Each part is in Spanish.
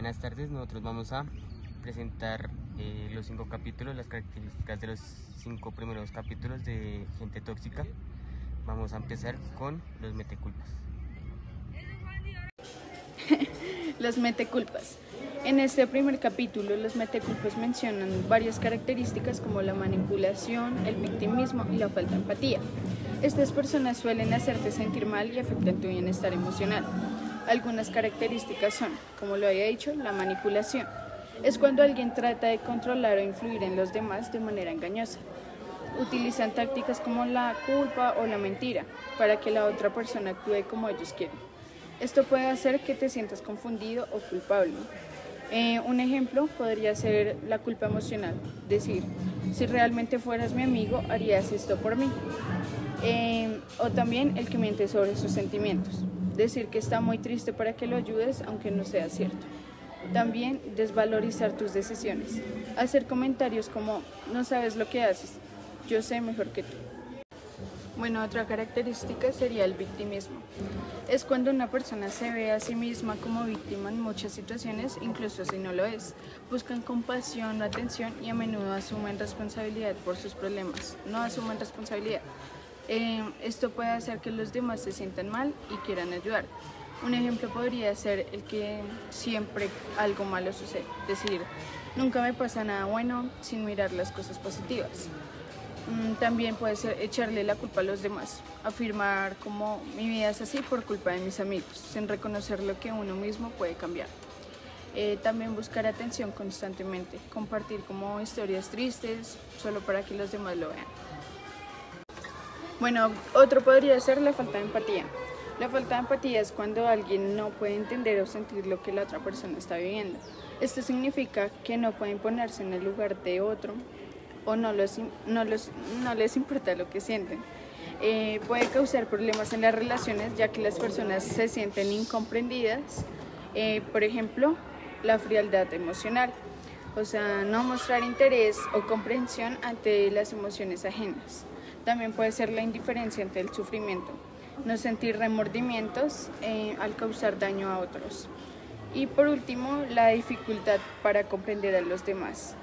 Buenas tardes, nosotros vamos a presentar los 5 capítulos, las características de los 5 primeros capítulos de Gente Tóxica. Vamos a empezar con los meteculpas. Los meteculpas. En este primer capítulo, los meteculpas mencionan varias características como la manipulación, el victimismo y la falta de empatía. Estas personas suelen hacerte sentir mal y afectan tu bienestar emocional. Algunas características son, como lo había dicho, la manipulación. Es cuando alguien trata de controlar o influir en los demás de manera engañosa. Utilizan tácticas como la culpa o la mentira para que la otra persona actúe como ellos quieren. Esto puede hacer que te sientas confundido o culpable. Un ejemplo podría ser la culpa emocional, decir, si realmente fueras mi amigo, harías esto por mí. O también el que miente sobre sus sentimientos, decir que está muy triste para que lo ayudes aunque no sea cierto. También desvalorizar tus decisiones, hacer comentarios como, no sabes lo que haces, yo sé mejor que tú. Bueno, otra característica sería el victimismo. Es cuando una persona se ve a sí misma como víctima en muchas situaciones, incluso si no lo es. Buscan compasión o atención y a menudo asumen responsabilidad por sus problemas. No asumen responsabilidad. Esto puede hacer que los demás se sientan mal y quieran ayudar. Un ejemplo podría ser el que siempre algo malo sucede. Decir, nunca me pasa nada bueno sin mirar las cosas positivas. También puede ser echarle la culpa a los demás, afirmar como mi vida es así por culpa de mis amigos, sin reconocer lo que uno mismo puede cambiar. También buscar atención constantemente, compartir como historias tristes solo para que los demás lo vean. Bueno, otro podría ser la falta de empatía. La falta de empatía es cuando alguien no puede entender o sentir lo que la otra persona está viviendo. Esto significa que no pueden ponerse en el lugar de otro o no les importa lo que sienten. Puede causar problemas en las relaciones ya que las personas se sienten incomprendidas. Por ejemplo, la frialdad emocional, o sea, no mostrar interés o comprensión ante las emociones ajenas. También puede ser la indiferencia ante el sufrimiento, no sentir remordimientos al causar daño a otros. Y por último, la dificultad para comprender a los demás.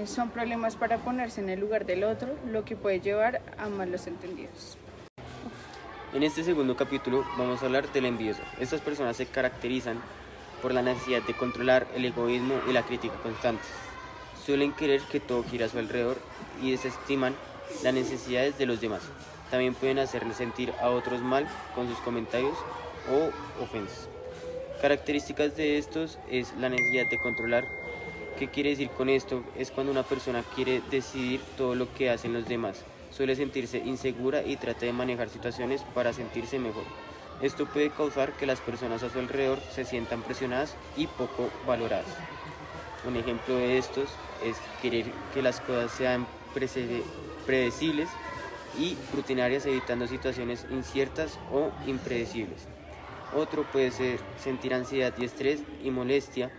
Son problemas para ponerse en el lugar del otro, lo que puede llevar a malos entendidos. En este segundo capítulo vamos a hablar del envidioso. Estas personas se caracterizan por la necesidad de controlar, el egoísmo y la crítica constante. Suelen querer que todo gire a su alrededor y desestiman las necesidades de los demás. También pueden hacer sentir a otros mal con sus comentarios o ofensas. Características de estos es la necesidad de controlar. ¿Qué quiere decir con esto? Es cuando una persona quiere decidir todo lo que hacen los demás. Suele sentirse insegura y trata de manejar situaciones para sentirse mejor. Esto puede causar que las personas a su alrededor se sientan presionadas y poco valoradas. Un ejemplo de estos es querer que las cosas sean predecibles y rutinarias, evitando situaciones inciertas o impredecibles. Otro puede ser sentir ansiedad y estrés y molestia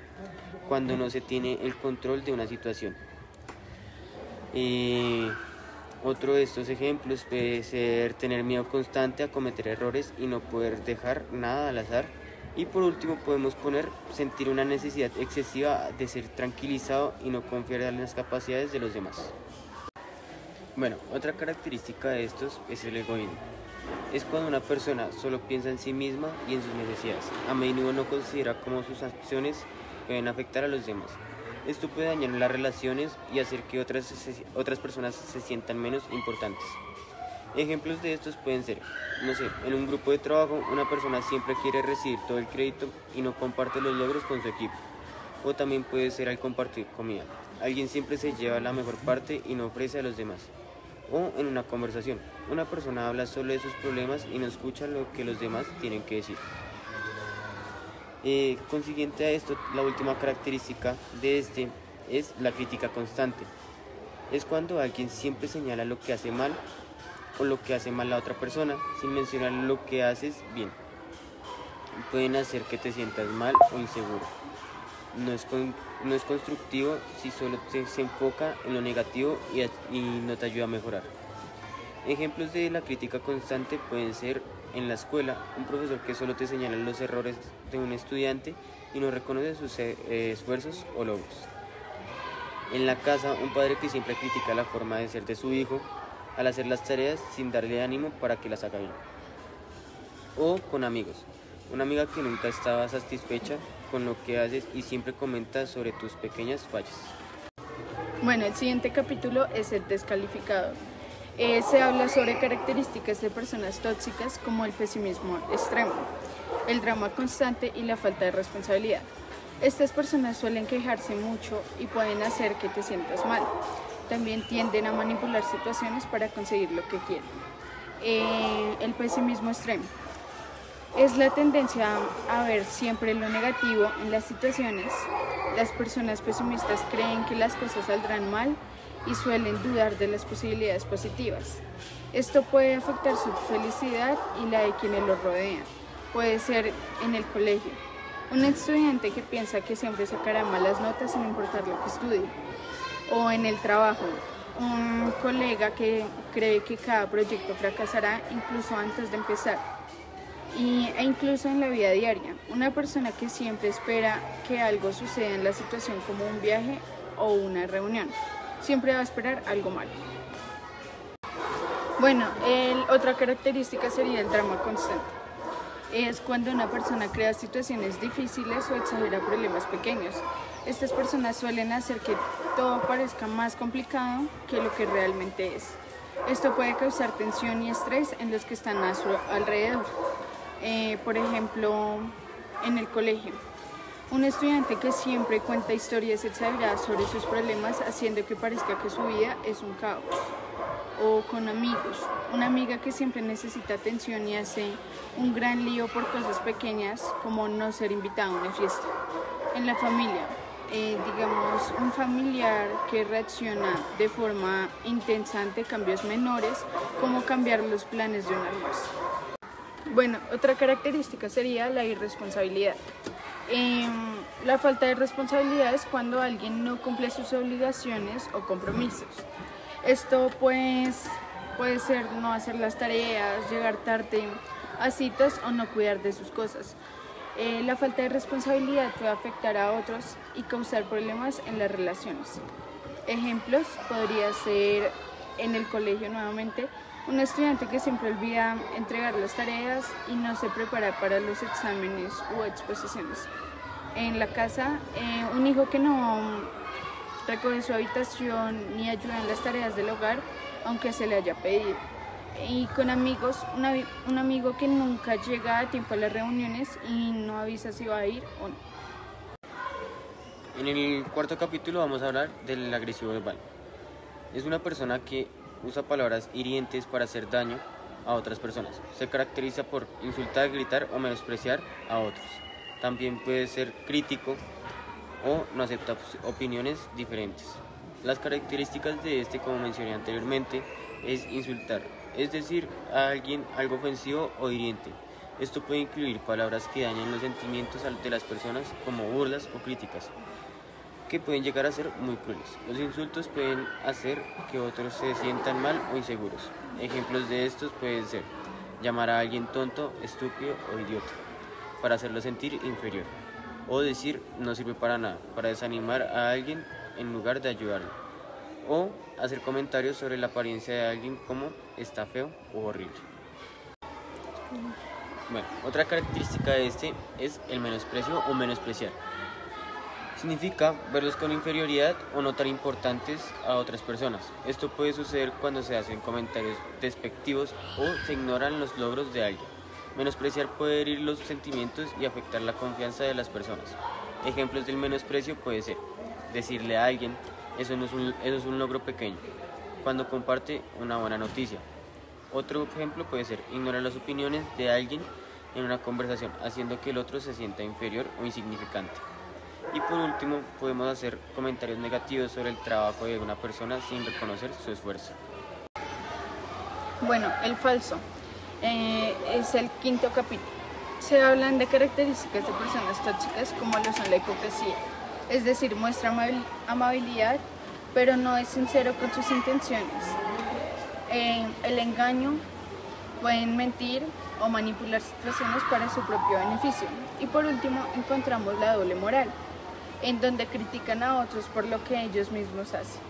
cuando no se tiene el control de una situación. Otro de estos ejemplos puede ser tener miedo constante a cometer errores y no poder dejar nada al azar. Y por último podemos poner sentir una necesidad excesiva de ser tranquilizado y no confiar en las capacidades de los demás. Bueno, otra característica de estos es el egoísmo. Es cuando una persona solo piensa en sí misma y en sus necesidades. A menudo no considera cómo sus acciones pueden afectar a los demás. Esto puede dañar las relaciones y hacer que otras personas se sientan menos importantes. Ejemplos de estos pueden ser, en un grupo de trabajo una persona siempre quiere recibir todo el crédito y no comparte los logros con su equipo. O también puede ser al compartir comida. Alguien siempre se lleva la mejor parte y no ofrece a los demás. O en una conversación, una persona habla solo de sus problemas y no escucha lo que los demás tienen que decir. Consiguiente a esto, la última característica de este es la crítica constante. Es cuando alguien siempre señala lo que hace mal o lo que hace mal la otra persona, sin mencionar lo que haces bien. Pueden hacer que te sientas mal o inseguro. No es constructivo si solo se enfoca en lo negativo y no te ayuda a mejorar. Ejemplos de la crítica constante pueden ser en la escuela, un profesor que solo te señala los errores de un estudiante y no reconoce sus esfuerzos o logros. En la casa, un padre que siempre critica la forma de ser de su hijo al hacer las tareas sin darle ánimo para que las haga bien. O con amigos, una amiga que nunca estaba satisfecha con lo que haces y siempre comenta sobre tus pequeñas fallas. Bueno, el siguiente capítulo es el descalificador. Se habla sobre características de personas tóxicas como el pesimismo extremo, el drama constante y la falta de responsabilidad. Estas personas suelen quejarse mucho y pueden hacer que te sientas mal. También tienden a manipular situaciones para conseguir lo que quieren. El pesimismo extremo es la tendencia a ver siempre lo negativo en las situaciones. Las personas pesimistas creen que las cosas saldrán mal y suelen dudar de las posibilidades positivas. Esto puede afectar su felicidad y la de quienes los rodean. Puede ser en el colegio. Un estudiante que piensa que siempre sacará malas notas sin importar lo que estudie. O en el trabajo. Un colega que cree que cada proyecto fracasará incluso antes de empezar. E incluso en la vida diaria. Una persona que siempre espera que algo suceda en la situación como un viaje o una reunión. Siempre va a esperar algo malo. Bueno, otra característica sería el drama constante. Es cuando una persona crea situaciones difíciles o exagera problemas pequeños. Estas personas suelen hacer que todo parezca más complicado que lo que realmente es. Esto puede causar tensión y estrés en los que están a su alrededor. Por ejemplo, en el colegio. Un estudiante que siempre cuenta historias exageradas sobre sus problemas, haciendo que parezca que su vida es un caos. O con amigos. Una amiga que siempre necesita atención y hace un gran lío por cosas pequeñas, como no ser invitado a una fiesta. En la familia, digamos, un familiar que reacciona de forma intensa ante cambios menores, como cambiar los planes de un almuerzo. Bueno, otra característica sería la irresponsabilidad. La falta de responsabilidad es cuando alguien no cumple sus obligaciones o compromisos. Esto pues puede ser no hacer las tareas, llegar tarde a citas o no cuidar de sus cosas. La falta de responsabilidad puede afectar a otros y causar problemas en las relaciones. Ejemplos podría ser en el colegio nuevamente, un estudiante que siempre olvida entregar las tareas y no se prepara para los exámenes u exposiciones. En la casa, un hijo que no recoge su habitación ni ayuda en las tareas del hogar, aunque se le haya pedido. Y con amigos, un amigo que nunca llega a tiempo a las reuniones y no avisa si va a ir o no. En el cuarto capítulo vamos a hablar del agresivo verbal. Es una persona que usa palabras hirientes para hacer daño a otras personas. Se caracteriza por insultar, gritar o menospreciar a otros. También puede ser crítico o no acepta opiniones diferentes. Las características de este, como mencioné anteriormente, es insultar, es decir, a alguien algo ofensivo o hiriente. Esto puede incluir palabras que dañan los sentimientos de las personas, como burlas o críticas, que pueden llegar a ser muy crueles. Los insultos pueden hacer que otros se sientan mal o inseguros. Ejemplos de estos pueden ser llamar a alguien tonto, estúpido o idiota, para hacerlo sentir inferior, o decir no sirve para nada, para desanimar a alguien en lugar de ayudarlo, o hacer comentarios sobre la apariencia de alguien como está feo o horrible. Bueno, otra característica de este es el menosprecio o menospreciar. Significa verlos con inferioridad o no tan importantes a otras personas. Esto puede suceder cuando se hacen comentarios despectivos o se ignoran los logros de alguien. Menospreciar puede herir los sentimientos y afectar la confianza de las personas. Ejemplos del menosprecio puede ser decirle a alguien, eso es un logro pequeño, cuando comparte una buena noticia. Otro ejemplo puede ser ignorar las opiniones de alguien en una conversación, haciendo que el otro se sienta inferior o insignificante. Y por último, podemos hacer comentarios negativos sobre el trabajo de una persona sin reconocer su esfuerzo. Bueno, el falso es el quinto capítulo. Se hablan de características de personas tóxicas como lo son la hipocresía, es decir, muestra amabilidad, pero no es sincero con sus intenciones. El engaño, pueden mentir, o manipular situaciones para su propio beneficio. Y por último encontramos la doble moral, en donde critican a otros por lo que ellos mismos hacen.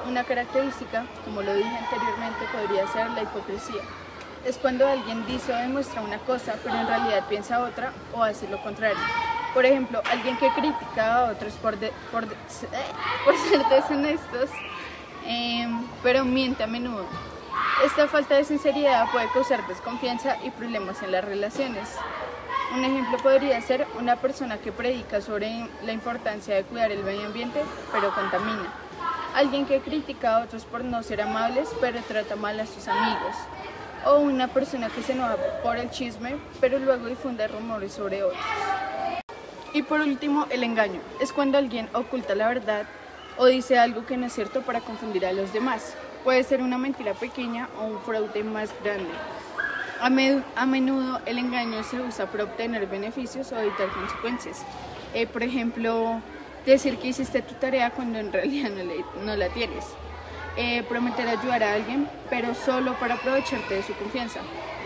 Una característica, como lo dije anteriormente, podría ser la hipocresía. Es cuando alguien dice o demuestra una cosa, pero en realidad piensa otra o hace lo contrario. Por ejemplo, alguien que critica a otros por ser deshonestos, pero miente a menudo. Esta falta de sinceridad puede causar desconfianza y problemas en las relaciones. Un ejemplo podría ser una persona que predica sobre la importancia de cuidar el medio ambiente, pero contamina. Alguien que critica a otros por no ser amables, pero trata mal a sus amigos. O una persona que se enoja por el chisme, pero luego difunde rumores sobre otros. Y por último, el engaño. Es cuando alguien oculta la verdad o dice algo que no es cierto para confundir a los demás. Puede ser una mentira pequeña o un fraude más grande. A menudo el engaño se usa para obtener beneficios o evitar consecuencias. Por ejemplo, decir que hiciste tu tarea cuando en realidad no la tienes. Prometer ayudar a alguien, pero solo para aprovecharte de su confianza.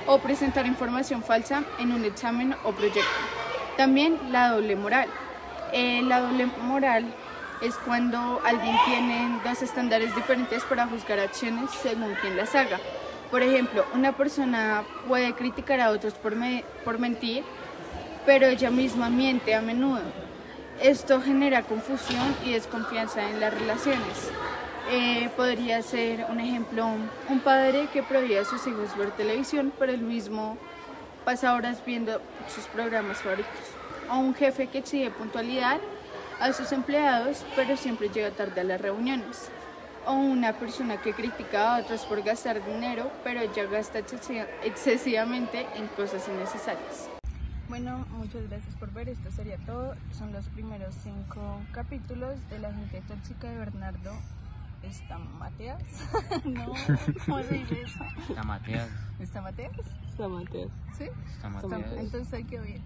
O presentar información falsa en un examen o proyecto. También la doble moral. La doble moral es cuando alguien tiene dos estándares diferentes para juzgar acciones según quien las haga. Por ejemplo, una persona puede criticar a otros por mentir, pero ella misma miente a menudo. Esto genera confusión y desconfianza en las relaciones. Podría ser, un ejemplo, un padre que prohíbe a sus hijos ver televisión, pero él mismo pasa horas viendo sus programas favoritos. O un jefe que exige puntualidad a sus empleados, pero siempre llega tarde a las reuniones. O una persona que critica a otros por gastar dinero, pero ella gasta excesivamente en cosas innecesarias. Bueno, muchas gracias por ver. Esto sería todo. Son los primeros 5 capítulos de La gente tóxica de Bernardo. ¿Está Mateas? No, ¿cómo se dice eso? Está Mateas. ¿Está Mateas? Está Mateas. ¿Sí? Está Mateas. Entonces ahí quedó bien.